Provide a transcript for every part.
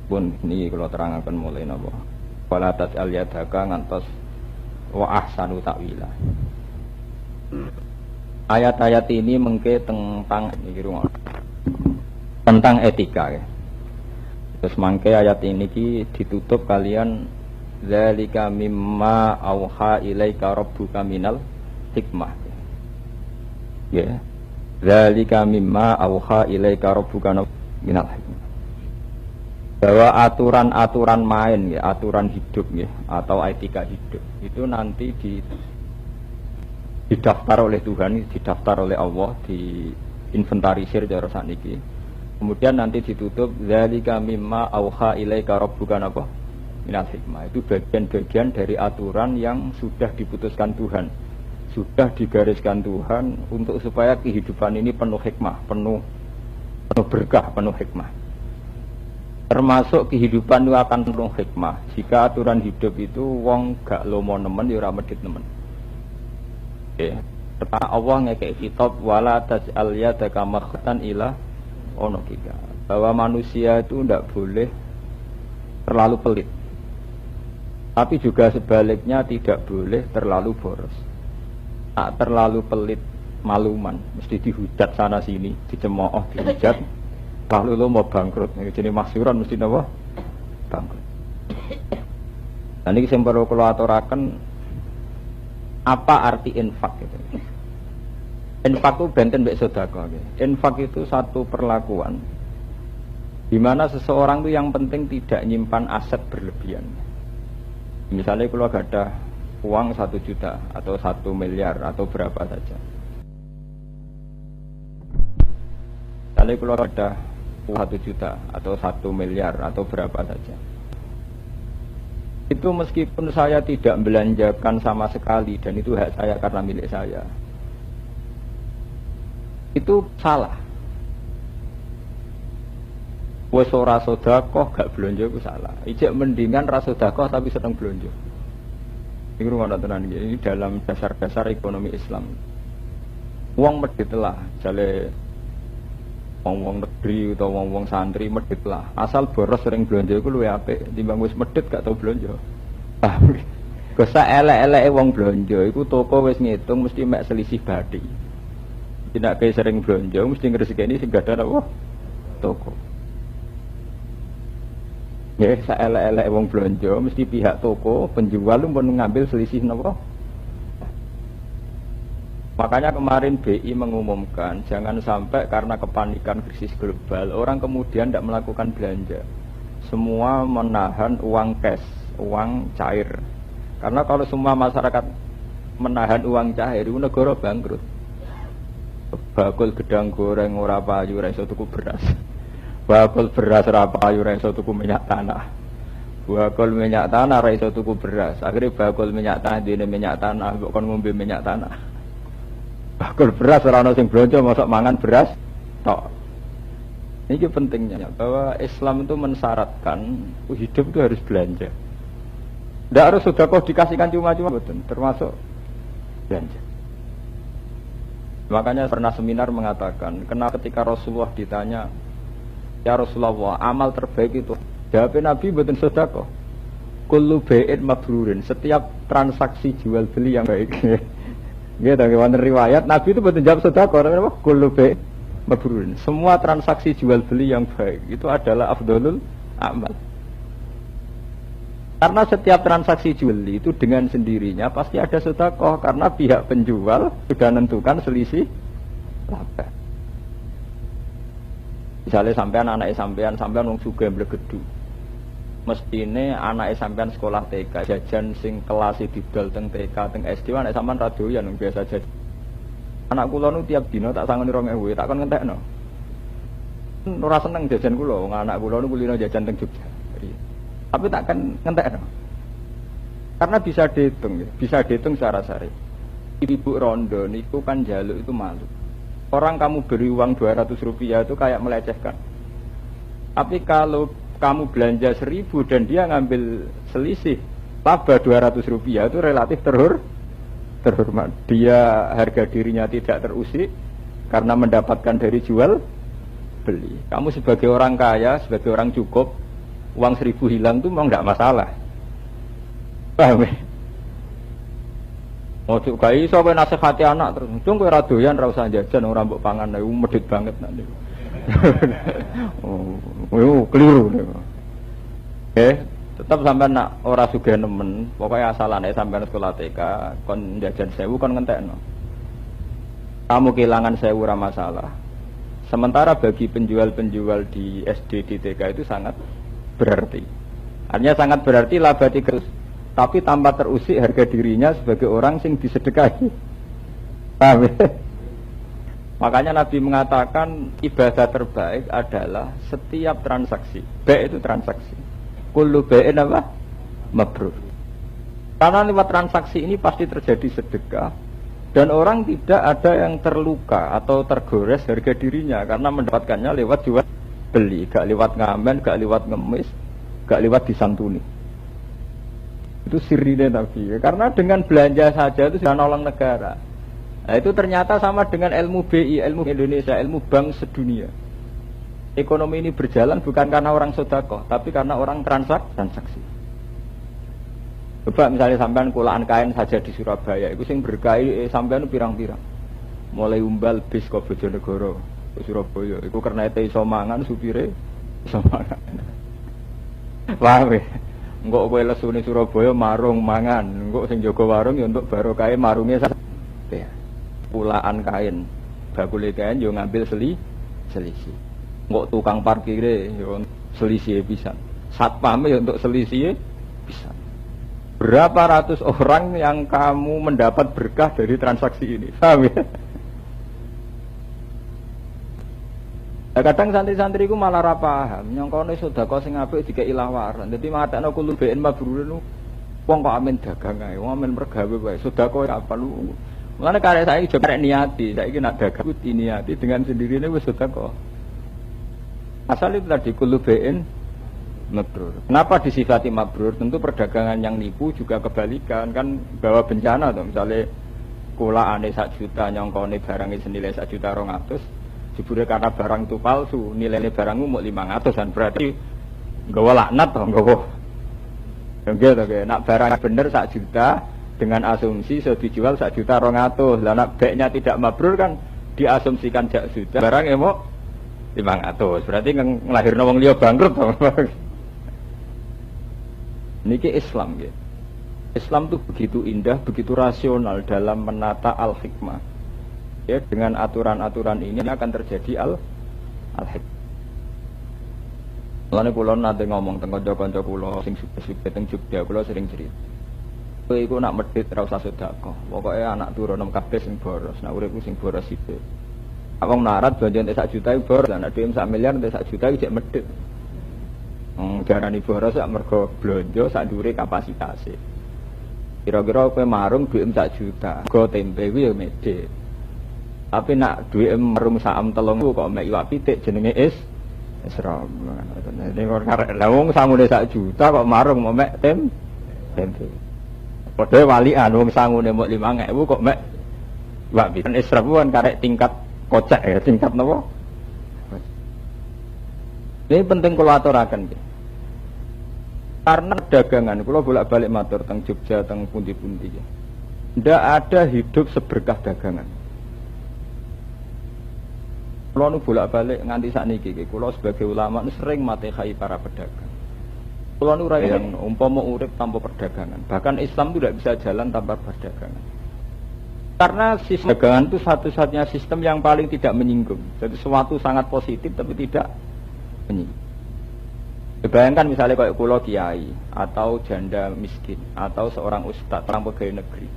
Pun niki kula terangaken mulai napa. Wala tas'al yadaka ngantos wa ahsanu ta'wila. Ayat-ayat ini mengke tentang etika ya. Terus mangke ayat ini ditutup kalian zalika mimma auha ilaika rabbuka minal hikmah. Ya. Zalika mimma auha ilaika rabbuka minal hikmah. Bahwa aturan-aturan main ya, aturan hidup ya, atau etika hidup itu nanti didaftar oleh Tuhan, didaftar oleh Allah, diinventarisir cara sakniki. Kemudian nanti ditutup zalika mimma auha ilaika rabbuka minal hikmah. Itu bagian-bagian dari aturan yang sudah diputuskan Tuhan, sudah digariskan Tuhan untuk supaya kehidupan ini penuh hikmah, penuh berkah, penuh hikmah. Termasuk kehidupan itu akan penuh hikmah jika aturan hidup itu wong gak lomo nemen ya ora medhit nemen. Ya, pertama Allah ngekek kitab wala taj'al yadaka makhtan ila ono kita. Bahwa manusia itu tidak boleh terlalu pelit. Tapi juga sebaliknya tidak boleh terlalu boros. Tak terlalu pelit maluman, mesti dihujat sana sini, dicemooh, dihujat. Lalu lo mau bangkrut, jadi maksuran mesti apa? Bangkrut. Dan ini yang perlu kalau aturakan apa arti infak itu? Infak itu benten mbek sedekah. Infak itu satu perlakuan di mana seseorang itu yang penting tidak nyimpan aset berlebihan. Misalnya kalau ada uang 1 juta atau 1 miliar atau berapa saja. Misalnya kalau ada 1 juta atau 1 miliar atau berapa saja. Itu meskipun saya tidak belanjakan sama sekali dan itu hak saya karena milik saya, itu salah. Wes ora sedekah gak belanja itu salah. Ijek mendingan ra sedekah tapi sedang belanja. Iki rumah tenan iki. Ini dalam dasar-dasar ekonomi Islam. Wong medhit lah, jale wong-wong negeri atau wong-wong santri medhit lah. Asal boros sering belanja iku luwih apik timbang wis medhit gak tau belanja. Gosa elek-eleke wong belanja iku toko wis ngitung mesti mek selisih bathi. Tidak kayak sering belanja mesti ngresikeni sing gak ada apa toko. Ya, saelek-eleke wong belanja mesti pihak toko penjual pun ngambil selisih napa. Makanya kemarin BI mengumumkan jangan sampai karena kepanikan krisis global orang kemudian tidak melakukan belanja. Semua menahan uang cash, uang cair. Karena kalau semua masyarakat menahan uang cair, itu negara bangkrut. Bakul gedang goreng ora payu ora iso tuku beras. Bakul beras ora payu ora iso tuku minyak tanah. Bakul minyak tanah ora iso tuku beras. Akhirnya bakul minyak tanah dene minyak tanah kok kon ngombe minyak tanah. Bakul beras ora ono sing blonjo mosok mangan beras tok. Ini pentingnya bahwa Islam itu mensyaratkan hidup itu harus belanja. Tidak harus sedekah dikasihkan cuma-cuma betul, termasuk belanja. Makanya pernah seminar mengatakan, kenapa ketika Rasulullah ditanya, ya Rasulullah, amal terbaik itu, jawabnya Nabi betul sedekah. Kullu bai'in mabrurin, setiap transaksi jual beli yang baik. Gitu, bagaimana riwayat Nabi itu betul jawab sedekah, namanya apa? Kullu bai'in mabrurin. Semua transaksi jual beli yang baik itu adalah afdhalul amal. Karena setiap transaksi jual beli itu dengan sendirinya pasti ada sedekah karena pihak penjual sudah menentukan selisih laba. Misalnya sampean wong sugih mblegedu. Mestine anake sampean sekolah TK jajan sing kelas didol teng TK teng SD anak sampean ra doyan biasa jajan. Anak kula nu tiap dina tak sangoni 2000 tak kon ngentekno. Ora seneng jajan kula, wong anak kula nu kulino jajan teng Jogja. Tapi takkan ngentek. Karena bisa dihitung secara syar'i. Ibu rondo niku kan jaluk itu malu. Orang kamu beri uang 200 rupiah itu kayak melecehkan. Tapi kalau kamu belanja 1000 dan dia ngambil selisih laba 200 rupiah itu relatif terhormat. Dia harga dirinya tidak terusik karena mendapatkan dari jual beli. Kamu sebagai orang kaya, sebagai orang cukup, uang 1.000 hilang tuh memang tidak masalah. Paham ya? Oh juga iso kowe nasihati anak terus. Cung kowe ra doyan ra usah jajan ora mbok pangan ae medhit banget nanti. Oh, keliru. Tetap sampean nak ora sugih nemen, pokoknya asalane sampean sekolah TK kon jajan 1.000 kon ngentekno. Kamu kehilangan 1.000 ora masalah. Sementara bagi penjual-penjual di SD di TK itu sangat berarti. Artinya sangat berarti labati terus. Tapi tanpa terusik harga dirinya sebagai orang sing disedekahi. Paham ya? Makanya Nabi mengatakan ibadah terbaik adalah setiap transaksi. Baik itu transaksi. Kullu bai'in apa? Mabrur. Karena lewat transaksi ini pasti terjadi sedekah dan orang tidak ada yang terluka atau tergores harga dirinya karena mendapatkannya lewat jual beli, gak lewat ngamen, gak lewat ngemis, gak lewat disantuni. Itu sirine Nabi. Karena dengan belanja saja itu sudah nolong negara. Nah, itu ternyata sama dengan ilmu BI, ilmu Indonesia, ilmu bank sedunia. Ekonomi ini berjalan bukan karena orang sedekah, tapi karena orang transaksi. Coba misalnya sampean kulaan kain saja di Surabaya, itu sing berkahi sampean pirang-pirang. Mulai umbal bis ke Bojonegoro, ke Surabaya, itu karena itu iso mangan supire iso mangan. Paham ya? Engkok kowe lesune Surabaya marung mangan, engkok sing jaga warung ya untuk barokah marunge ya. Kulaan kain, bakule kain yo ngambil selisih. Engkok tukang parkire yo selisih pisan. Satpame yo untuk selisih pisan. Berapa ratus orang yang kamu mendapat berkah dari transaksi ini? Paham ya? Nah, kadang santri-santri ku malah ra paham, nyongkone sedekah sing apik dikek ilawaran. Dadi matekno kulo BN mabrur wong kok amen dagang ae, wong amen mergawe wae. Sedekah apa lu? Mulane karek saiki aja karek niati, saiki nak dagang ku diniati dengan sendirinya wis sedekah. Asal itu tadi kulo BN mabrur. Kenapa disifati mabrur? Tentu perdagangan yang nipu juga kebalikan, kan bawa bencana tuh. Misalnya kulaane 1 juta nyongkone barangnya senilai 1.200.000. Jebule karena barang itu palsu, nilainya barangmu mau 500-an, berarti nggawa laknat toh, nggawa. Gitu kayak nak barang bener 1 juta dengan asumsi sudah dijual 1.200.000. Lah nak baiknya tidak mabrur kan diasumsikan 1 juta, barangnya mau 500. Berarti ngelahirno wong liya bangkrut toh. Niki Islam gitu. Islam tuh begitu indah, begitu rasional dalam menata al-hikmah. Ya, dengan aturan-aturan ini akan terjadi al-hikmah. Mulane kula nate ngomong teng kanca-kanca kula sing suka-suka teng Jogja, kula sering cerita. Kowe iku nak medhit ora usah sedekah. Pokoke anak turun kabeh sing boros, nak uripku sing boros sithik. Wong narat belanja entek 1 juta iku boros, anak dhewe 1 miliar entek 1 juta iki jek medhit. Darani boros sak mergo blonjo sak dhuwure kapasitase. Kira-kira kowe marung dhuwit 1 juta, go tempe kuwi ya medhit. Tapi nak duit merum saam 3.000 kok mek iwak pitik jenenge Isra. Nek kok karek lha wong sangune 1 juta kok marung mau mek tempe. Padha walian wong sangune mok 5.000 kok mek iwak pitik. Isra kan karek tingkat kocak ya, tingkat napa? Ini penting kula aturaken. Karena dagangan kula bolak-balik matur teng Jogja teng pundi-pundi ya. Ndak ada hidup seberkah dagangan. Kulo nu bolak-balik nganti sakniki, kulo sebagai ulama nu sering matehai para pedagang. Kulo nu ora yang umpama urip tanpa perdagangan. Bahkan Islam itu tidak bisa jalan tanpa perdagangan. Karena sistem dagangan itu satu-satunya sistem yang paling tidak menyinggung. Jadi sesuatu sangat positif tapi tidak menyinggung. Bayangkan misalnya kayak kulo kiai atau janda miskin atau seorang ustadz, orang pegawai negeri.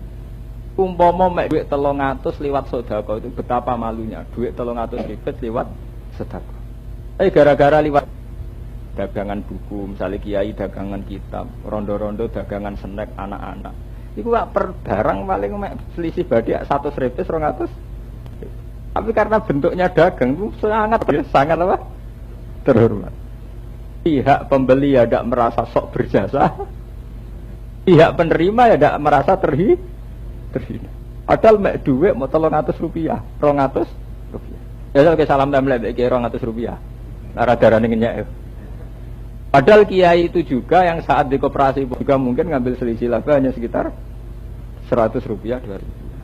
Umpama mek duit 300 lewat sedekah itu betapa malunya. Duit 300 ribet lewat sedekah. Gara-gara lewat dagangan buku, misalnya kiai dagangan kitab, rondo-rondo dagangan snack anak-anak. Iku per barang paling mek selisih badia 100 ribu 200. Tapi karena bentuknya dagang itu sangat apa? Terhormat. Pihak pembeli ya tidak merasa sok berjasa. Pihak penerima ya tidak merasa terhina. Padahal mek duit mau 300 rupiah, 200 rupiah. Ya saya salam template iki 200 rupiah. Lara darane ngenyek. Padahal kiai itu juga yang saat di koperasi juga mungkin ngambil selisih laba hanya sekitar 100 rupiah 200 rupiah.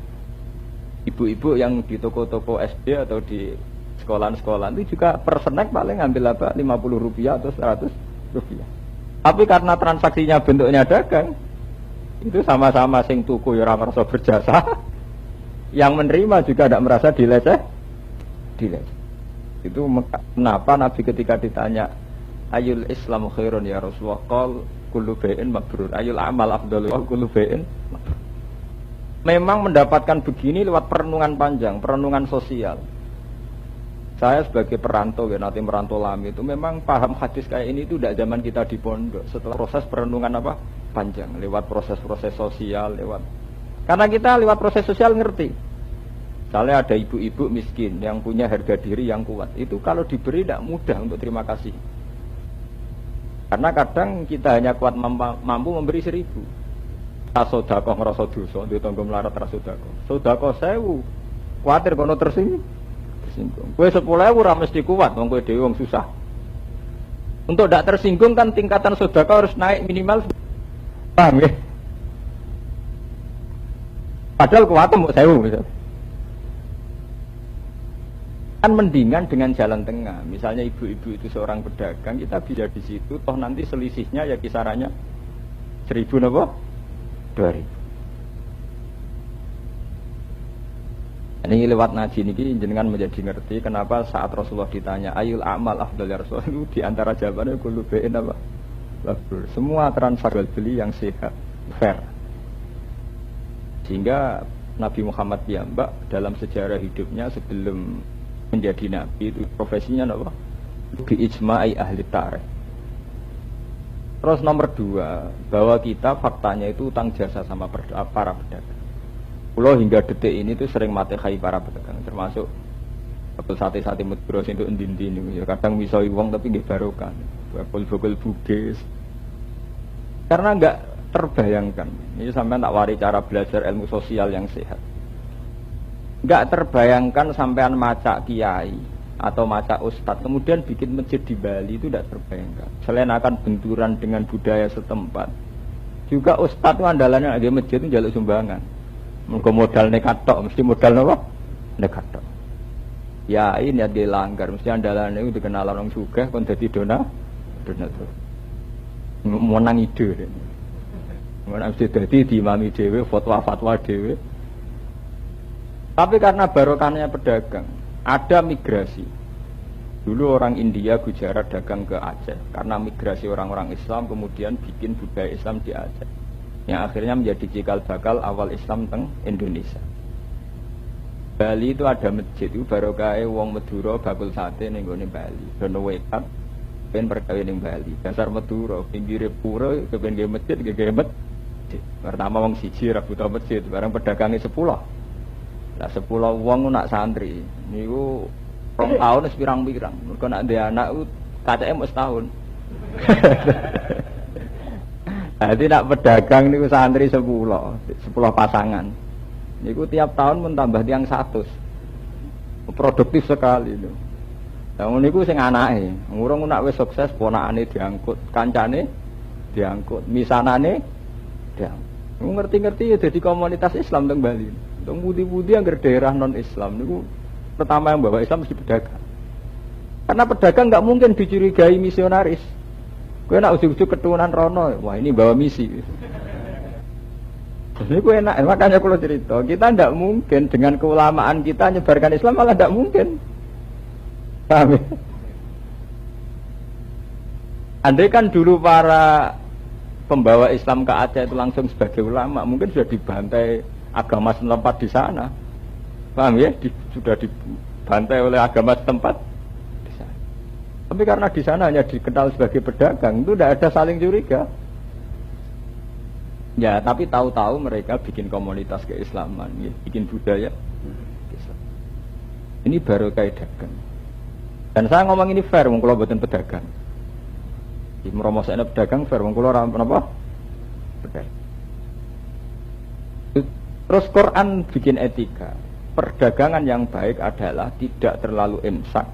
Ibu-ibu yang di toko-toko SD atau di sekolah-sekolah itu juga per snack paling ngambil laba 50 rupiah atau 100 rupiah. Tapi karena transaksinya bentuknya dagang, itu sama-sama sing tuku ya ora merasa berjasa. Yang menerima juga tidak merasa dileceh. Itu kenapa Nabi ketika ditanya ayul Islam khairun ya Rasulullah qal kullu bai'in mabrur ayul amal afdalu kullu bai'in mabrur. Memang mendapatkan begini lewat perenungan panjang, perenungan sosial. Saya sebagai perantau ya nanti merantau lami itu memang paham hadis kayak ini itu tidak zaman kita di pondok setelah proses perenungan panjang lewat proses-proses sosial karena kita lewat proses sosial ngerti. Misalnya ada ibu-ibu miskin yang punya harga diri yang kuat, itu kalau diberi tidak mudah untuk terima kasih. Karena kadang kita hanya kuat mampu memberi 1.000. Sodako ngerasa dosa, di tonggo melarat rasodako. Sodako 1.000, khawatir kono tersinggung. Kue 10.000 ora mesti kuat, wong kue dhewe wong susah. Untuk tidak tersinggung kan tingkatan sodako harus naik minimal. Paham ya? Padahal kuat mau 1.000 misalnya. Kan mendingan dengan jalan tengah. Misalnya ibu-ibu itu seorang pedagang, kita bisa di situ, toh nanti selisihnya ya kisarannya 1.000 napa? 2.000. Ini lewat ngaji ini jenengan menjadi ngerti kenapa saat Rasulullah ditanya ayul amal afdal ya Rasulullah itu diantara jawabannya kullu bai'in apa? Mabrur. Semua transaksi beli yang sehat, fair. Sehingga Nabi Muhammad piyambak dalam sejarah hidupnya sebelum menjadi nabi itu profesinya apa? Bi ijma'i ahli tarikh. Terus nomor 2, bahwa kita faktanya itu utang jasa sama para pedagang. Pulau hingga detik ini itu sering matehai para pedagang, termasuk sate-sate Madura itu endin-endin ya kadang misoi wong tapi nggih barokah. Bakul-bakul bugis. Karena enggak terbayangkan. Ini sampai tak wari cara belajar ilmu sosial yang sehat. Enggak terbayangkan sampean maca kiai atau maca ustadz kemudian bikin masjid di Bali itu tidak terbayangkan. Selain akan benturan dengan budaya setempat, juga ustadz itu andalannya ada masjid itu jaluk sumbangan. Mergo modal nekat tok, mesti modal apa? Nekat tok. Ya ini ada langgar, mesti andalannya itu dikenal orang sugih kon dadi donatur. Menang ide. Menang mesti dadi diimami dhewe, fatwa-fatwa dhewe. Tapi karena barokahnya pedagang, ada migrasi. Dulu orang India, Gujarat dagang ke Aceh. Karena migrasi orang-orang Islam, kemudian bikin budaya Islam di Aceh. Yang akhirnya menjadi cikal bakal awal Islam teng Indonesia. Bali itu ada masjid, itu barokah wong Madura bakul sate ning gone Bali. Dono wekat ben perkawin ning Bali. Dasar Madura, pinggire pura kepen nggih masjid, nggih masjid. Pertama wong siji ra buta masjid, barang pedagange 10. Lah 10 wong nak santri niku 2 tahun wis pirang-pirang. Mergo nak ndek anak KTM wis tahun. Jadi nak pedagang niku santri 10 pasangan. Niku tiap tahun mentambah tiang 100. Produktif sekali lho. Lah niku sing anake, ngurung nak wis sukses ponakane diangkut, kancane diangkut, misanane diangkut. Ngerti-ngerti ya dadi komunitas Islam teng Bali. Teng budi-budi anggar daerah non-Islam niku pertama yang bawa Islam mesti pedagang. Karena pedagang enggak mungkin dicurigai misionaris. Kowe nak ujug-ujug keturunan rono, wah ini bawa misi. Ini kowe enak, makanya kalau cerita, kita tidak mungkin dengan keulamaan kita nyebarkan Islam malah tidak mungkin. Paham ya? Andai kan dulu para pembawa Islam ke Aceh itu langsung sebagai ulama, mungkin sudah dibantai agama setempat di sana. Paham ya? Sudah dibantai oleh agama setempat di sana. Tapi karena di sana hanya dikenal sebagai pedagang, itu tidak ada saling curiga. Ya, tapi tahu-tahu mereka bikin komunitas keislaman, ya, bikin budaya Islam. Ini baru kayak dagang. Dan saya ngomong ini fair, wong kula mboten pedagang. Di meromosane pedagang fair, wong kula ora napa? Pedagang. Terus Quran bikin etika. Perdagangan yang baik adalah tidak terlalu imsak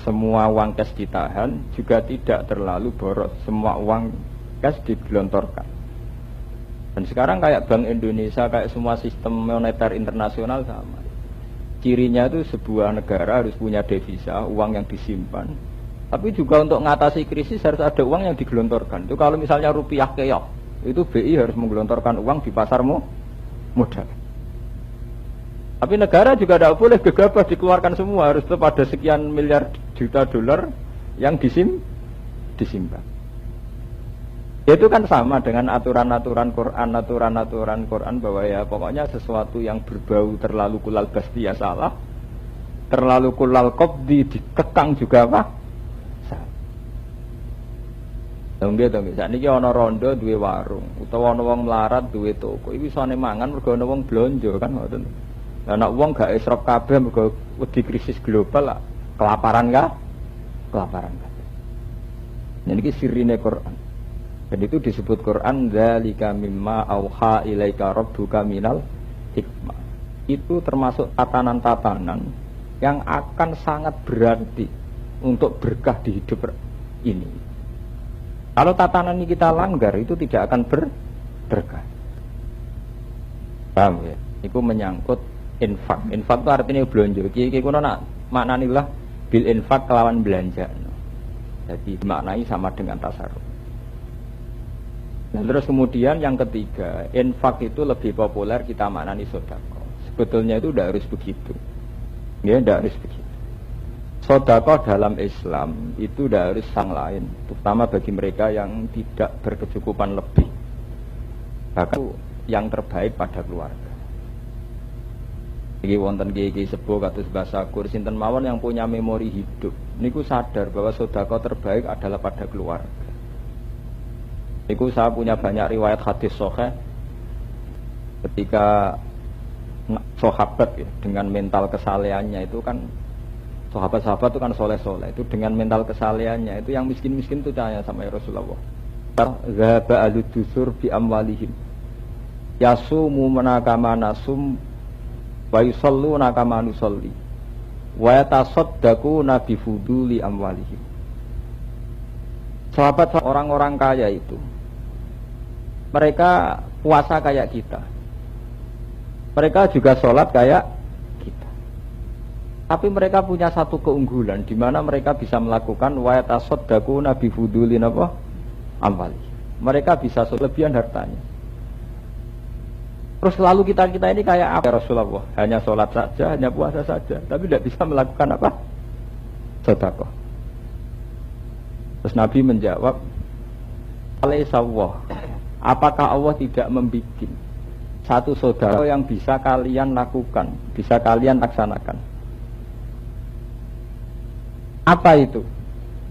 semua uang cash ditahan, juga tidak terlalu boros, semua uang cash digelontorkan. Dan sekarang kayak Bank Indonesia, kayak semua sistem moneter internasional sama. Cirinya itu sebuah negara harus punya devisa, uang yang disimpan. Tapi juga untuk mengatasi krisis harus ada uang yang digelontorkan. Itu kalau misalnya rupiah keok, itu BI harus menggelontorkan uang di pasar modal. Tapi negara juga tidak boleh gegabah dikeluarkan semua, harus tetap ada sekian miliar juta dolar yang disimpan. Itu kan sama dengan aturan-aturan Quran bahwa ya pokoknya sesuatu yang berbau terlalu kulal basti ya salah, terlalu kulal qabdi dikekang juga apa? Salah. Tunggu. Saat ini ana rondo duwe warung, utawa ana wong melarat duwe toko. Iki isane mangan mergo ana wong blonjo kan ngoten. Lah nek wong gak esrop kabeh mergo wedi krisis global lah, kelaparan ka? Kelaparan ka. Niki sirine Quran. Dan itu disebut Quran dzalika mimma auha ilaika rabbuka minal hikmah. Itu termasuk tatanan-tatanan yang akan sangat berarti untuk berkah di hidup ini. Kalau tatanan ini kita langgar itu tidak akan berkah. Paham ya? Itu menyangkut infak. Infak itu artinya belanja. Iki kuno nak maknanilah bil infak kelawan belanja. Jadi maknai sama dengan tasarruf. Nah, terus kemudian yang ketiga, infak itu lebih populer kita maknani sedekah. Sebetulnya itu tidak harus begitu. Ya, tidak harus begitu. Sedekah dalam Islam itu tidak harus sang lain, terutama bagi mereka yang tidak berkecukupan lebih. Bahkan yang terbaik pada keluarga. Iki wonten kiai sepuh kados bahasa sinten mawon yang punya memori hidup. Niku sadar bahwa sedekah terbaik adalah pada keluarga. Itu saya punya banyak riwayat hadis sahih ketika sahabat ya, dengan mental kesalehannya itu kan sahabat-sahabat itu kan soleh-soleh itu dengan mental kesalehannya itu yang miskin-miskin itu tanya sama Rasulullah. Zaba aludusur bi amwalihim yasumu manakama nasum wa yusallu nakama nusalli wa yatasaddaquna bi fuduli amwalihim. Sahabat orang-orang kaya itu mereka puasa kayak kita, mereka juga sholat kayak kita. Tapi mereka punya satu keunggulan di mana mereka bisa melakukan wa yatasaddaquna bi fudulin apa? Amwali. Mereka bisa kelebihan hartanya. Terus lalu kita ini kayak apa Rasulullah? Hanya sholat saja, hanya puasa saja, tapi tidak bisa melakukan apa? Sedekah. Terus Nabi menjawab, Alaihissawah, apakah Allah tidak membuat satu saudara yang bisa kalian lakukan, bisa kalian laksanakan? Apa itu?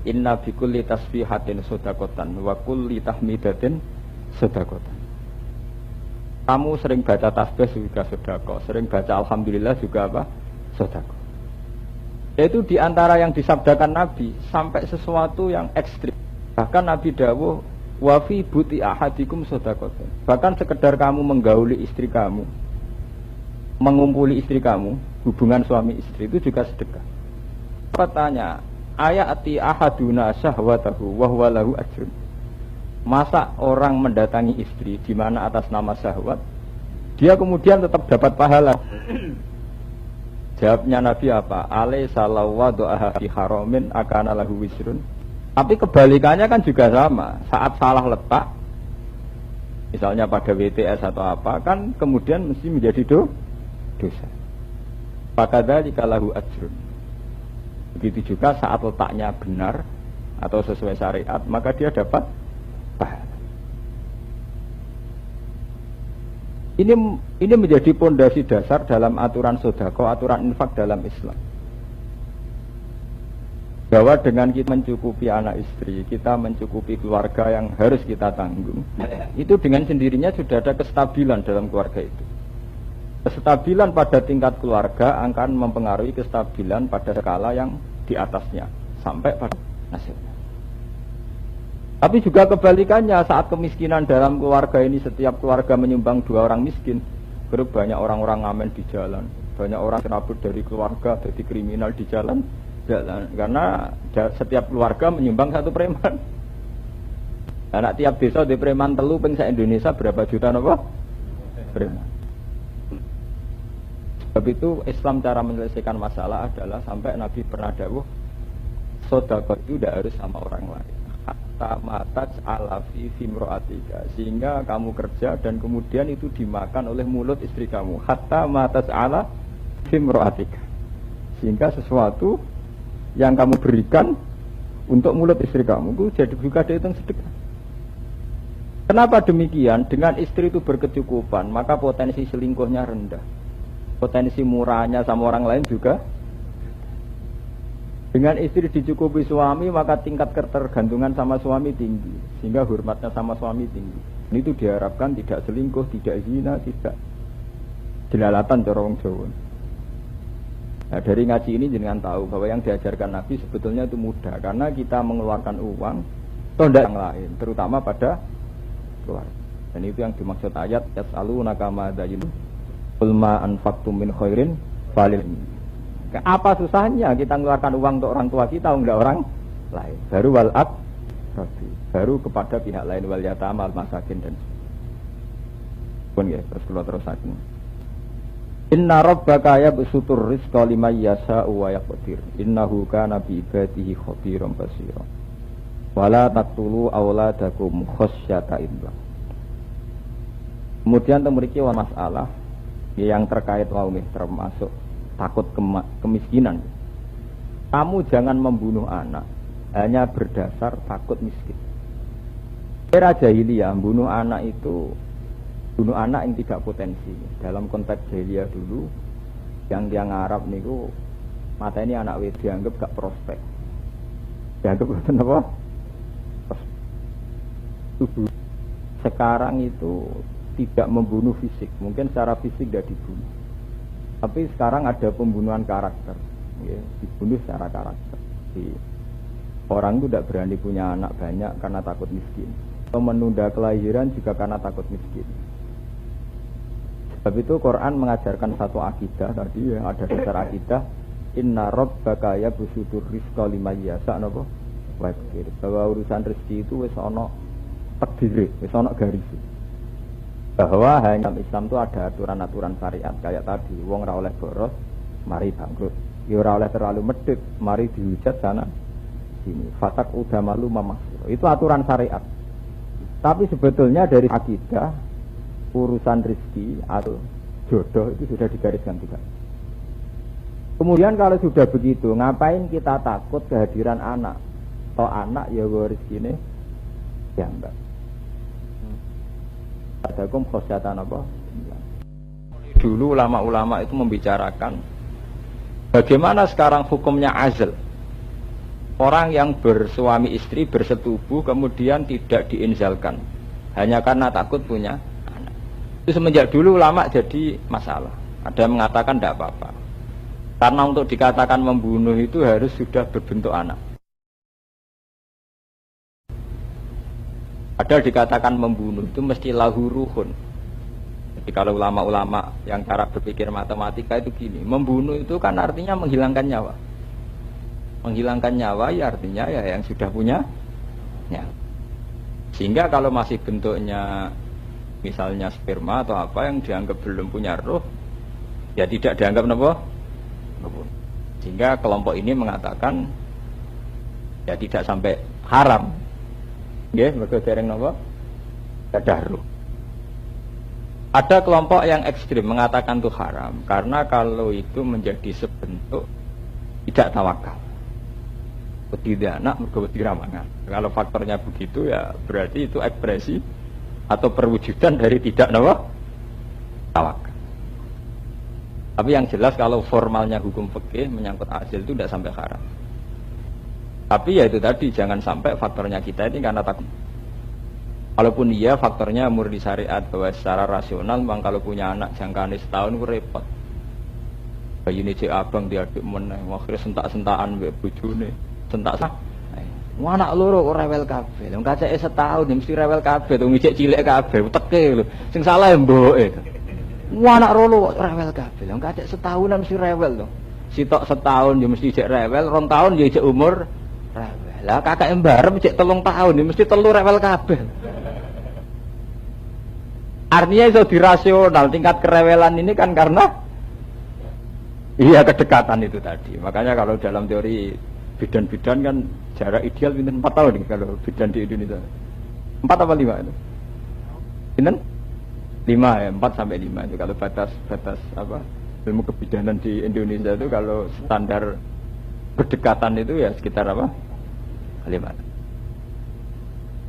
Inna bikulli tasbihatin sodakotan wa kulli tahmidatin sodakotan. Kamu sering baca tasbih juga sodako, sering baca alhamdulillah juga apa? Sodako. Itu diantara yang disabdakan Nabi sampai sesuatu yang ekstrim. Bahkan Nabi dawuh wa fi buti ahadikum sodakotan. Bahkan sekedar kamu menggauli istri kamu, mengumpuli istri kamu, hubungan suami istri itu juga sedekah. Pertanyaan, ayati ahaduna syahwatahu wa huwa lahu ajrun. Masa orang mendatangi istri di mana atas nama syahwat, dia kemudian tetap dapat pahala? Jawabnya Nabi apa? Alaysa law wada'aha fi haramin akana lahu wisrun. Tapi kebalikannya kan juga sama. Saat salah letak, misalnya pada WTS atau apa, kan kemudian mesti menjadi dosa. Fakadzalika lahu ajrun. Begitu juga saat letaknya benar atau sesuai syariat, maka dia dapat pahala. Ini menjadi pondasi dasar dalam aturan sedekah, aturan infak dalam Islam. Bahwa dengan kita mencukupi anak istri, kita mencukupi keluarga yang harus kita tanggung, itu dengan sendirinya sudah ada kestabilan dalam keluarga itu. Kestabilan pada tingkat keluarga akan mempengaruhi kestabilan pada skala yang di atasnya sampai pada nasibnya. Tapi juga kebalikannya, saat kemiskinan dalam keluarga ini, setiap keluarga menyumbang 2 orang miskin, banyak orang-orang ngamen di jalan, banyak orang serabut dari keluarga, jadi kriminal di jalan, Karena setiap keluarga menyumbang satu preman. Anak tiap desa di preman telu ping sak Indonesia berapa juta apa? Preman. Sebab itu Islam cara menyelesaikan masalah adalah sampai Nabi pernah dawuh sedekah itu tidak harus sama orang lain. Hatta mataj alafi fimroatika, sehingga kamu kerja dan kemudian itu dimakan oleh mulut istri kamu. Hatta mataj ala fimroatika, sehingga sesuatu yang kamu berikan untuk mulut istri kamu itu jadi juga dihitung sedekah. Kenapa demikian? Dengan istri itu berkecukupan, maka potensi selingkuhnya rendah. Potensi murahnya sama orang lain juga. Dengan istri dicukupi suami, maka tingkat ketergantungan sama suami tinggi, sehingga hormatnya sama suami tinggi. Ini itu diharapkan tidak selingkuh, tidak zina, tidak jelalatan cara wong Jawa. Nah, dari ngaji ini jenengan tahu bahwa yang diajarkan Nabi sebetulnya itu mudah, karena kita mengeluarkan uang tondak yang lain, terutama pada keluarga. Dan itu yang dimaksud ayat yas'alunaka madza yunfiqun qul ma anfaqtum min khairin falil. Apa susahnya kita mengeluarkan uang untuk orang tua kita, enggak orang lain. Baru wal baru kepada pihak lain, wal yatama al masakin dan pun ya, terus keluar terus lagi. Inna rabbaka yabsutur rizqa liman yasha'u wa yaqdir. Innahu kana bi ibadihi khabiran basira. Wala taqtulu auladakum khasyata imlaq. Kemudian memiliki masalah yang terkait waumih, termasuk takut kemiskinan. Kamu jangan membunuh anak hanya berdasar takut miskin. Era jahiliyah bunuh anak itu bunuh anak yang tidak potensi. Dalam konteks jahiliyah dulu, yang Arab niku mata ini anak wedok dianggap gak prospek. Dianggap apa? Sekarang itu tidak membunuh fisik, mungkin secara fisik tidak dibunuh. Tapi sekarang ada pembunuhan karakter, ya, dibunuh secara karakter. Orang itu tidak berani punya anak banyak karena takut miskin, atau menunda kelahiran juga karena takut miskin. Sebab itu Quran mengajarkan satu akidah tadi yang ada dasar akidah, inna rabbaka yabsutur rizqa liman yasha' napa waqtir. Bahwa urusan rezeki itu wis ana takdir, wis ana garis. Bahwa hanya Islam itu ada aturan-aturan syariat kayak tadi, wong ora oleh boros, mari bangkrut. Ya ora oleh terlalu medhit, mari dihujat sana sini. Fatak udamalu mamasur. Itu aturan syariat. Tapi sebetulnya dari akidah urusan rezeki atau jodoh itu sudah digariskan juga. Kemudian kalau sudah begitu, ngapain kita takut kehadiran anak? Toh anak ya rezekine jambak. Adakum khosyatan apa? Dulu ulama-ulama itu membicarakan bagaimana sekarang hukumnya azl. Orang yang bersuami istri bersetubuh kemudian tidak diinzalkan hanya karena takut punya anak. Itu semenjak dulu ulama jadi masalah. Ada yang mengatakan tidak apa-apa. Karena untuk dikatakan membunuh itu harus sudah berbentuk anak. Padahal dikatakan membunuh itu mesti lahu ruhun. Jadi kalau ulama-ulama yang cara berpikir matematika itu gini, membunuh itu kan artinya menghilangkan nyawa. Menghilangkan nyawa ya artinya ya yang sudah punya ya. Sehingga kalau masih bentuknya misalnya sperma atau apa yang dianggap belum punya roh, ya tidak dianggap apa? Sehingga kelompok ini mengatakan ya tidak sampai haram. Nggih, mergo dereng napa? Dadah. Ada kelompok yang ekstrim mengatakan itu haram karena kalau itu menjadi sebentuk tidak tawakal. Tidak anak mergo wedi ramangan. Kalau faktornya begitu ya berarti itu ekspresi atau perwujudan dari tidak napa? Tawakal. Tapi yang jelas kalau formalnya hukum fikih menyangkut hasil itu tidak sampai haram. Tapi ya itu tadi, jangan sampai faktornya kita ini karena takut. Walaupun iya faktornya murni syariat bahwa secara rasional memang kalau punya anak jangkauan setahun itu repot. Bayi ini cek abang diaduk meneh, akhirnya sentak-sentakan mbek bojone, sentak sah. Wah anak loro kok rewel kabeh. Wong kaceke setahun mesti rewel kabeh, wong cek cilik kabeh, uteke lho. Sing salah mboke. Wah anak loro kok rewel kabeh. Wong kacek setahunan mesti rewel lho. Sitok setahun ya mesti cek rewel, 2 tahun ya cek umur rewel. Lah kakak mbarep cek 3 tahun ya mesti 3 rewel kabeh. Artinya itu dirasional, tingkat kerewelan ini kan karena iya kedekatan itu tadi. Makanya kalau dalam teori bidan-bidan kan jarak ideal pinten 4 tahun kalau bidan di Indonesia. 4 apa 5 itu? Pinten? 5 ya, 4 sampai 5 itu kalau batas apa? Ilmu kebidanan di Indonesia itu kalau standar berdekatan itu ya sekitar apa? 5.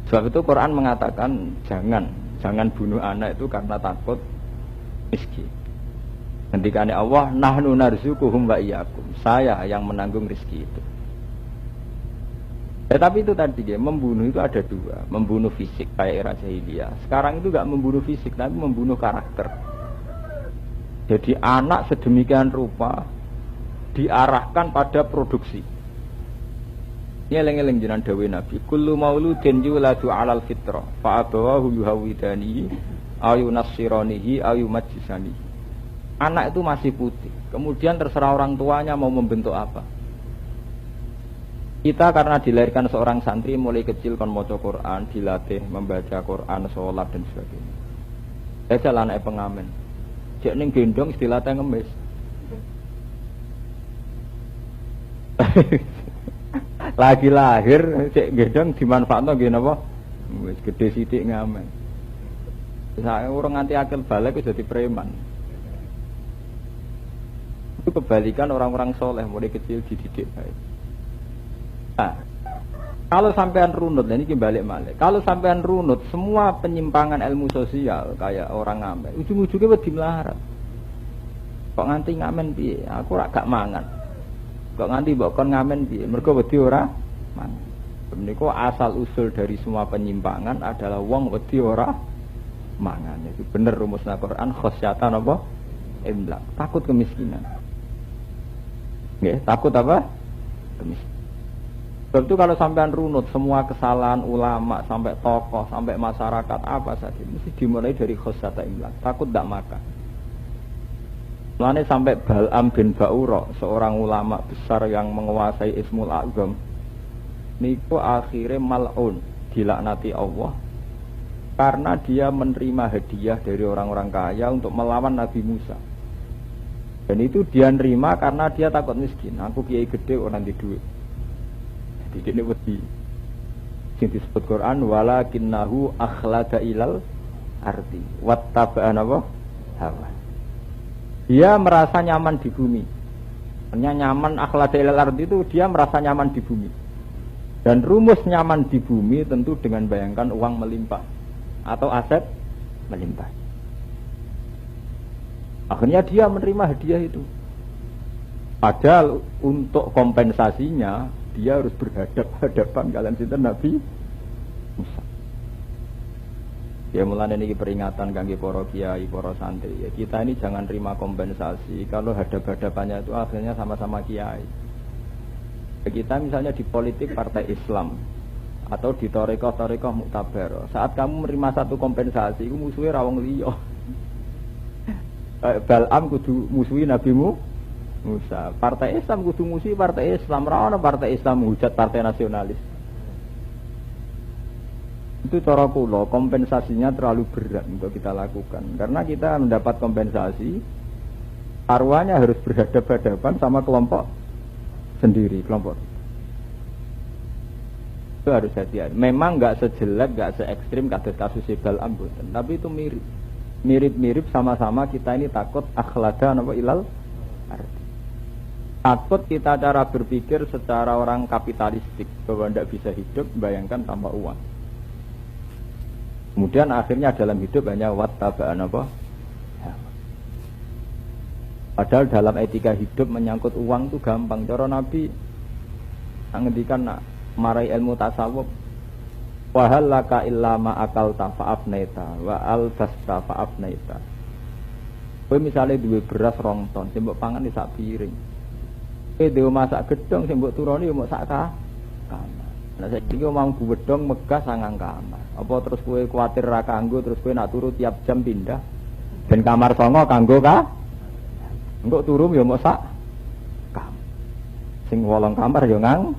Sebab itu Quran mengatakan jangan bunuh anak itu karena takut miskin. Ngendikane Allah, nahnu narzuquhum wa iyyakum. Saya yang menanggung rezeki itu. Tapi itu tadi ya, membunuh itu ada 2. Membunuh fisik kayak era jahiliyah. Sekarang itu enggak membunuh fisik, tapi membunuh karakter. Jadi anak sedemikian rupa diarahkan pada produksi. Ini eling-eling jenengan dawuh Nabi, kullu mauludin yuladu 'alal fitrah, fa abawahu yuhawidanihi aw yunassiranihi aw yumajjisanihi. Anak itu masih putih, kemudian terserah orang tuanya mau membentuk apa. Kita karena dilahirkan seorang santri mulai kecil kon maca Quran, dilatih membaca Quran, sholat dan sebagainya. Saya anake pengamen. Cek ning gendong dilatih ngemis. Lagi lahir cek gendong dimanfaatno nggih napa? Wis gedhe sithik ngamen. Saya orang nganti akil balik wis dadi preman. Itu kebalikan orang-orang soleh mulai kecil dididik baik. Nah, kalau sampean runut, ini balik malik. Kalau sampean runut, semua penyimpangan ilmu sosial kayak orang ngamen, ujung-ujungnya wedi melarat. Kok nganti ngamen piye? Aku ora gak mangan. Kok nganti mbok kon ngamen piye? Mergo wedi ora mangan. Menika asal usul dari semua penyimpangan adalah wong wedi ora mangan. Itu bener rumusna Quran khosyatan apa? Imlak. Takut kemiskinan. Nggih, takut apa? Kemiskinan. Sebab itu kalau sampean runut semua kesalahan ulama sampai tokoh sampai masyarakat apa saja mesti dimulai dari khosyatan imlak. Takut tidak makan. Mulane sampai Bal'am bin Ba'ura, seorang ulama besar yang menguasai Ismul A'zam, niku akhirnya mal'un, dilaknati Allah karena dia menerima hadiah dari orang-orang kaya untuk melawan Nabi Musa. Dan itu dia nerima karena dia takut miskin. Aku kiai gede orang di duit. Jadi ini wedi. Sing disebut Quran walakinnahu akhlada ilal ardi wattaba'an apa? Hawa. Dia merasa nyaman di bumi. Hanya nyaman akhlada ilal ardi itu dia merasa nyaman di bumi. Dan rumus nyaman di bumi tentu dengan bayangkan uang melimpah atau aset melimpah. Akhirnya dia menerima hadiah itu. Padahal untuk kompensasinya dia harus berhadapan kalian sinten Nabi Musa. Ya mulane niki peringatan kangge para kiai, para santri. Ya kita ini jangan terima kompensasi kalau hadap-hadapannya itu akhirnya sama-sama kiai. Ya, kita misalnya di politik partai Islam atau di thariqah muktabar. Saat kamu menerima satu kompensasi, iku musuhe ra wong liya. Bal'am kudu musuhi Nabi Musa. Partai Islam kudu musuhi partai Islam. Ra ono partai Islam menghujat partai nasionalis. Itu cara kula, kompensasinya terlalu berat untuk kita lakukan. Karena kita mendapat kompensasi, arwahnya harus berhadapan-hadapan sama kelompok sendiri, kelompok. Itu harus hati-hati. Memang nggak sejelek, nggak se-ekstrim kasus Bal'am boten, tapi itu mirip sama-sama kita ini takut akhlada apa ilal arti. Takut kita cara berpikir secara orang kapitalistik bahwa tidak bisa hidup bayangkan tanpa uang. Kemudian akhirnya dalam hidup hanya wattaba'an apa? Ya. Padahal dalam etika hidup menyangkut uang itu gampang. Cara Nabi ngendikan nak marai ilmu tasawuf, wa hal laka illa ma akalta fa'afnaita wa albasta fa'afnaita. Kowe misale duwe beras 2 ton, sing mbok pangan sak piring. Kowe dhewe masak gedhong sing mbok turoni yo mok sak kamar. Nah saiki omong gedhong megah 9 kamar. Apa terus kowe kuwatir ra kanggo terus kowe nak turu tiap jam pindah. Ben kamar 9 kanggo ka? Engko turu yo mok sak sing 8 kamar ya ngang.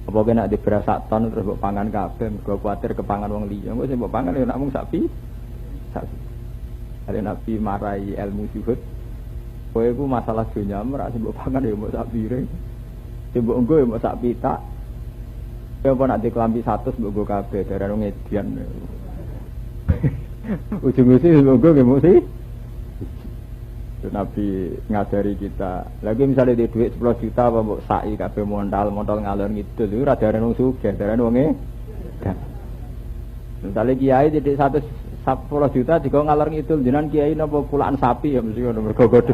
Apa kena di beras sak ton terus mbok pangan kabeh, mergo kuwatir kepangan wong liya. Engko sing mbok pangan ya nak mung sapi. Ada Nabi marai ilmu zuhud. Kowe iku masalah dunya ora sing mbok pangan ya mbok sak piring. Sing mbok engko ya mbok sak pitak. Kowe apa nak dikelambi 100 mbok go kabeh darane ngedian. Ujung-ujung mbok go nggih mesti. Nabi ngajari kita. Lagi misalnya di duit 10 juta apa mbok sai kabeh modal ngalor ngidul iku ra darane wong sugih, darane wong edan. Misalnya kiai didik 110 juta digo ngalor ngidul jenengan kiai napa pulaan sapi ya mesti ngono mergo godho.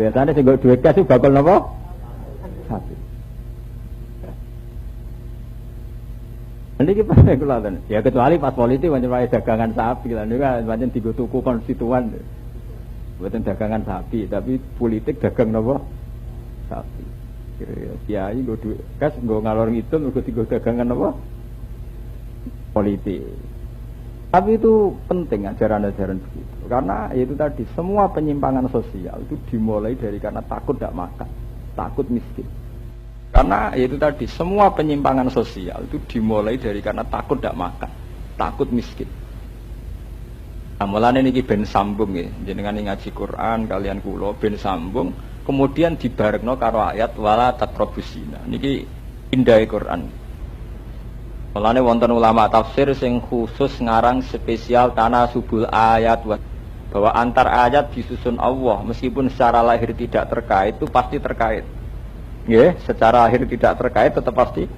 Biasane sing nggo duit kas bakal napa? Sapi. Niki pas kula ya kecuali pas politik pancen wae dagangan sapi lan niku pancen digo tuku konstituan. Bukan dagangan sapi, tapi politik dagang nopo sapi. Kiai gue duit kas gue ngalor ngidul gue tiga dagangan nopo politik. Tapi itu penting ajaran-ajaran begitu, karena itu tadi semua penyimpangan sosial itu dimulai dari karena takut tidak makan, takut miskin. Karena itu tadi semua penyimpangan sosial itu dimulai dari karena takut tidak makan, takut miskin. Mulane niki ben sambung nggih, jenengan ngaji Quran kalian kula ben sambung, kemudian dibarengno karo ayat wala taqrabusina. Niki indah Quran. Mulane wonten ulama tafsir sing khusus ngarang spesial tanasubul ayat bahwa antar ayat disusun Allah meskipun secara lahir tidak terkait itu pasti terkait. Nggih, secara lahir tidak terkait tetap pasti.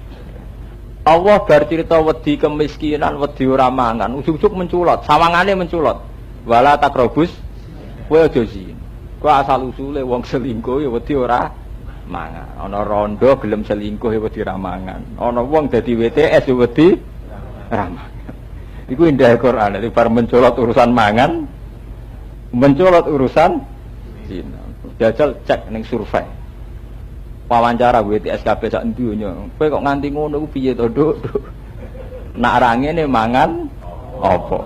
Allah bar cerita wedi kemiskinan, wedi ora mangan, ujug-ujug menculot, sawangane menculot. Wala takrobus kowe aja zina. Kowe asal usule wong selingkuh ya wedi ora mangan. Ana rondo gelem selingkuh ya wedi ora mangan. Ana wong dadi WTS ya wedi ora mangan. Iku indah Quran, bar menculot urusan mangan, menculot urusan zina. Jajal cek ning survei. Wawancara WTS kabeh sak donya. Kowe kok nganti ngono ku piye to, Nduk? Nak ra ngene mangan apa?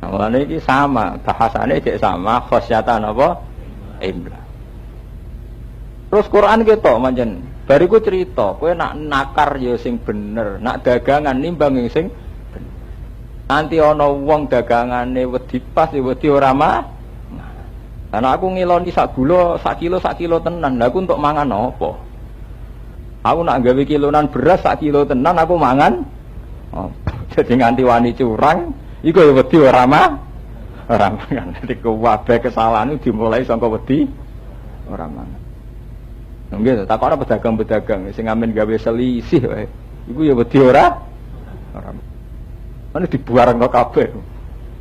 Nah, ini sama, bahasane cek sama, khosyatan apa? Imla. Terus Quran gitu, manjen. Bariku cerita, kowe nak nakar ya sing bener, nak dagangan nimbang sing bener. Nanti ana wong dagangane wedi pas ya wedi ora mah. Karena aku ngiloni sak kilo tenan. Lah aku untuk mangan apa? Aku nak gawe kilonan beras sak kilo tenan aku mangan. Oh, jadi nganti wani curang, iku ya wedi ora mangan. Dadi kabeh kesalahan dimulai saka wedi ora mangan. Nggih, tak ora pedagang-pedagang sing amen gawe selisih wae. Iku ya wedi ora. Ana dibuareng kok kabeh.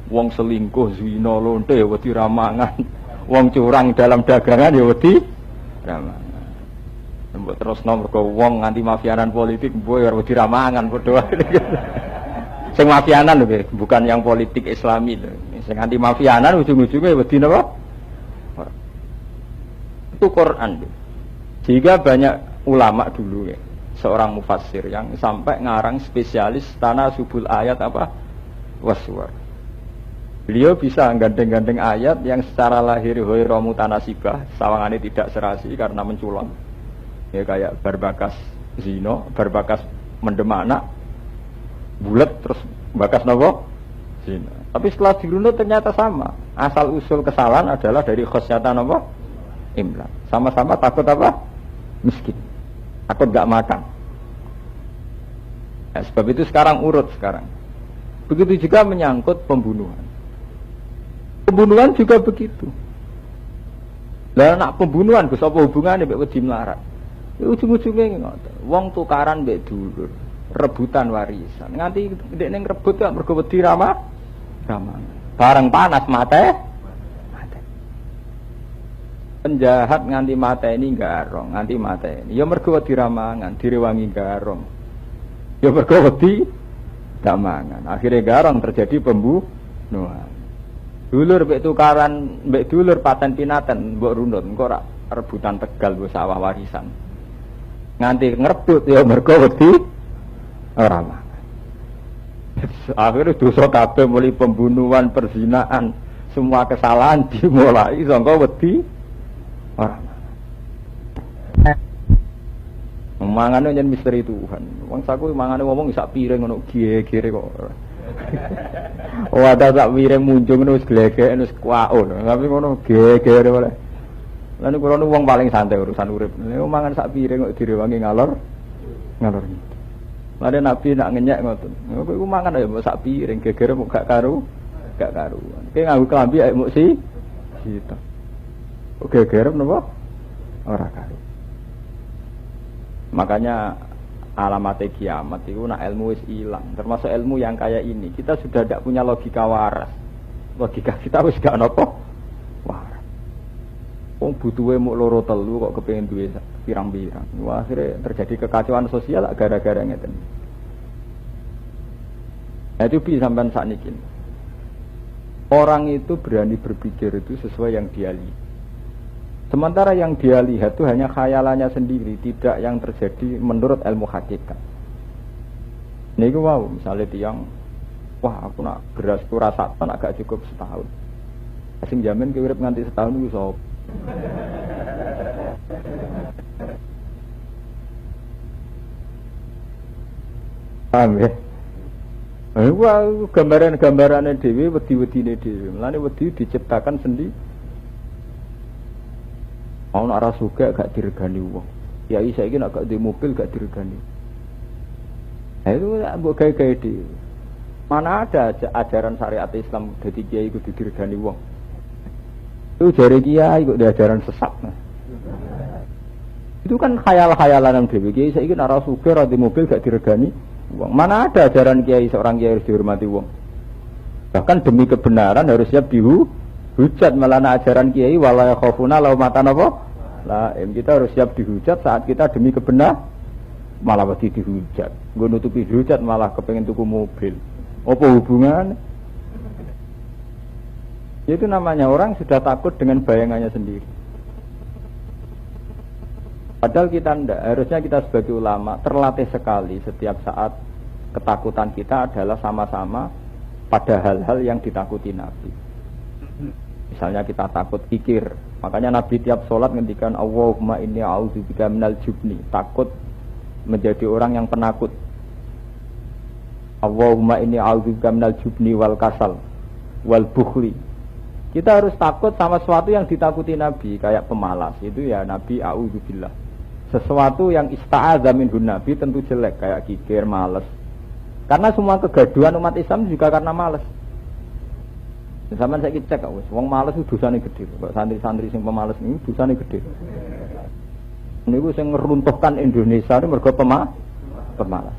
Wong selingkuh, zina, lonte ya wedi ora mangan. Wong curang dalam dagangan ya wedi ramangan. Mbok terusno mergo wong nganti mafianan politik mbok ya wedi ramangan padha wae. Sing mafianan lho, bukan yang politik Islami lho. Sing nganti mafianan ujung-ujungnya wedi napa? Itu Quran. Sehingga banyak ulama dulu ya, seorang mufassir yang sampai ngarang spesialis tanasubul ayat apa? Waswar. Beliau bisa gandeng-gandeng ayat yang secara lahir hoiro mutanasibah, sawangane tidak serasi karena menculon. Ya kayak barbakas zino, barbakas mendem anak, bulat terus bakas nopo zino. Tapi setelah dirunut ternyata sama. Asal usul kesalahan adalah dari khosyatan nopo imla. Sama-sama takut apa? Miskin. Takut gak makan. Nah, sebab itu sekarang urut sekarang. Begitu juga menyangkut pembunuhan. Pembunuhan juga begitu. Lah nak pembunuhan Gus apa hubungane mek wedi melarat? Ya ujung-ujunge ngoten. Wong tukaran mbek dulur, rebutan warisan. Nganti ndekne ngrebut kok mergo wedi ramah. Bareng panas mate. Penjahat nganti mateni garong, nganti mateni. Ya mergo wedi ramangan, direwangi garong. Ya mergo wedi gak mangan. Akhirnya garong terjadi pembunuhan. Dulur mbek tukaran mbek dulur paten pinaten mbok runut engko ora rebutan Tegal mbok sawah warisan. Nganti ngrebut ya mergo wedi ora mangan. Akhire dosa kabeh mulai pembunuhan, perzinaan Semua kesalahan dimulai sangka wedi ora. Mangane yen misteri Tuhan. Wong saku mangane ngomong sak piring ngono gere-gere kok. Oh ada sak piring munjung ngono wis glegeken wis kwaon. Tapi ngono gere-gere oleh. Lan kula nu wong paling santai urusan urip. Mangan sak piring kok direwangi ngalor. Lha Nabi nak ngenyek ngoten. Kowe iku mangan ae mbok sak piring gegere mok gak karuan. Kowe nganggo klambi ae mok sitok. Oke gegere napa? Ora karu. Makanya alamat kiamat itu nak ilmu wis hilang. Termasuk ilmu yang kayak ini. Kita sudah tidak punya logika waras. Logika kita wis gak napa waras. Wong butuhe muk loro telu kok kepengin duwe pirang-pirang. Wah, akhirnya terjadi kekacauan sosial gara-gara ngeten. Nah, itu bisa sampean sakniki. Orang itu berani berpikir itu sesuai yang dia lihat. Sementara yang dia lihat itu hanya khayalannya sendiri, tidak yang terjadi menurut ilmu hakikat. Niku wow, misalnya tiang, wah aku nak beras ku rasakan agak cukup setahun. Sing jamin ki urip nganti setahun iku sop. Paham ya? Wah, gambaran-gambarane dhewe, wedi-wedine dhewe. Mulane wedi diciptakan sendiri. Mau nak ora suka gak diregani wong. Kiai saiki nak gak di mobil gak diregani. Nah itu mbok gawe-gawe dhewe. Mana ada ajaran syariat Islam dadi kiai kudu diregani wong. Itu jare kiai kok ajaran sesat. Nah. Itu kan khayal-khayalan dhewe. Kiai saiki nak ora suka ora di mobil gak diregani wong. Mana ada ajaran kiai seorang kiai harus dihormati wong. Bahkan demi kebenaran harus siap dihujat, malah ajaran kiai wala yakhafuna laumatan apa? Lah, kita harus siap dihujat saat kita demi kebenaran malah wedi dihujat. Nggo nutupi dihujat malah kepengen tuku mobil. Apa hubungan? Itu namanya orang sudah takut dengan bayangannya sendiri. Padahal kita tidak, harusnya kita sebagai ulama terlatih sekali setiap saat ketakutan kita adalah sama-sama pada hal-hal yang ditakuti Nabi. Misalnya kita takut pikir, makanya Nabi tiap sholat ngendikan Allahumma inni a'udzubika minal jubni, takut menjadi orang yang penakut. Allahumma inni a'udzubika minal jubni wal kasal wal bukhli. Kita harus takut sama sesuatu yang ditakuti Nabi, kayak pemalas itu ya Nabi a'udzubillah. Sesuatu yang ista'adza minhun Nabi tentu jelek, kayak kikir, malas. Karena semua kegaduhan umat Islam juga karena malas. Sampeyan saiki cek wis wong males itu dosane gede. Kok santri-santri sing pemalas niku dosane gede. Niku sing ngeruntuhkan Indonesia ini mergo pemalas.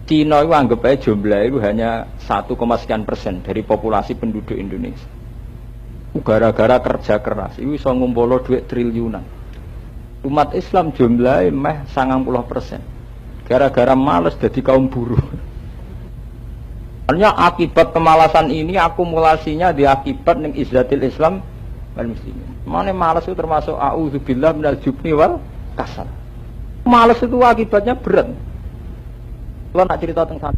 Cina itu anggap aja jumlah itu hanya 1,sekian% dari populasi penduduk Indonesia. Gara-gara kerja keras itu bisa ngumpul duit triliunan. Umat Islam jumlahnya meh 90%. Gara-gara males jadi kaum buruh. Hanya akibat kemalasan ini akumulasinya diakibat ning izzatil Islam wal muslimin. Mane malas itu termasuk auzubillah minal jubni wal kasal. Malas itu akibatnya berat. Kalau nak cerita tentang